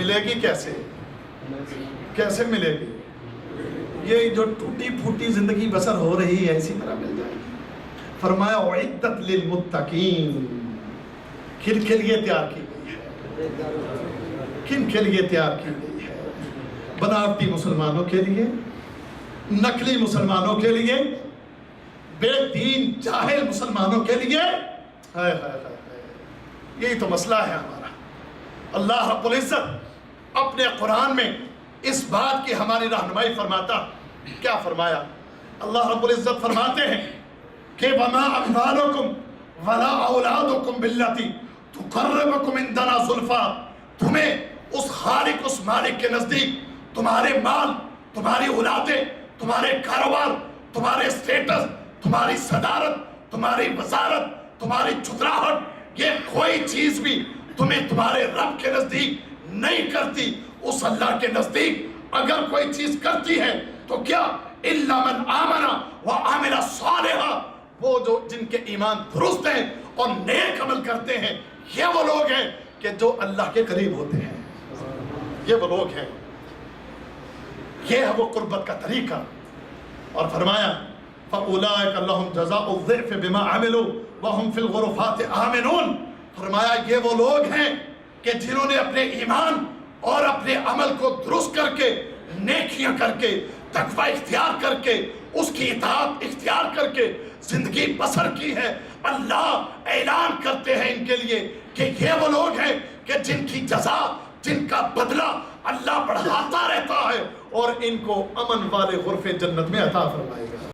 ملے گی کیسے؟ کیسے ملے گی؟ یہ جو ٹوٹی پھوٹی زندگی بسر ہو رہی ہے اسی طرح مل جائے گی۔ فرمایا اعدت للمتقین، کن کے لیے تیار کی گئی ہے؟ کن کے لیے تیار کی گئی ہے؟ بناوٹی مسلمانوں کے لیے، نقلی مسلمانوں کے لیے، بے دین جاہل مسلمانوں کے لیے۔ ہائے ہائے ہائے، یہی تو مسئلہ ہے ہمارا۔ اللہ رب العزت اپنے قرآن میں اس بات کی ہماری رہنمائی فرماتا۔ کیا فرمایا؟ اللہ رب العزت فرماتے ہیں کہ وَمَا أَمْوَالُكُمْ وَلَا أَوْلَادُكُمْ بِالَّتِي تُقَرِّبُكُمْ عِنْدَنَا زُلْفَىٰ، تمہیں اس خالق اس مالک کے نزدیک تمہارے مال، تمہاری اولادیں، تمہارے کاروبار، تمہارے اسٹیٹس، تمہاری صدارت، تمہاری وزارت، تمہاری چتراہٹ، یہ کوئی چیز بھی تمہیں تمہارے رب کے نزدیک نہیں کرتی۔ اس اللہ کے نزدیک اگر کوئی چیز کرتی ہے تو کیا؟ إِلَّا مَنْ آمَنَ وَعَمِلَ صَالِحًا، وہ جو جن کے ایمان درست ہیں اور نیک عمل کرتے ہیں، یہ وہ لوگ ہیں کہ جو اللہ کے قریب ہوتے ہیں۔ یہ وہ لوگ ہیں، یہ ہے وہ قربت کا طریقہ۔ اور فرمایا فَأُولَٰئِكَ لَهُمْ جَزَاءُ الضِّعْفِ بِمَا عَمِلُوا وَهُمْ فِي الْغُرُفَاتِ آمِنُونَ۔ فرمایا یہ وہ لوگ ہیں کہ جنہوں نے اپنے ایمان اور اپنے عمل کو درست کر کے، نیکیاں کر کے، تقوی اختیار کر کے، اس کی اطاعت اختیار کر کے زندگی بسر کی ہے۔ اللہ اعلان کرتے ہیں ان کے لیے کہ یہ وہ لوگ ہیں کہ جن کی جزا، جن کا بدلہ اللہ بڑھاتا رہتا ہے اور ان کو امن والے غرفے جنت میں عطا فرمائے گا۔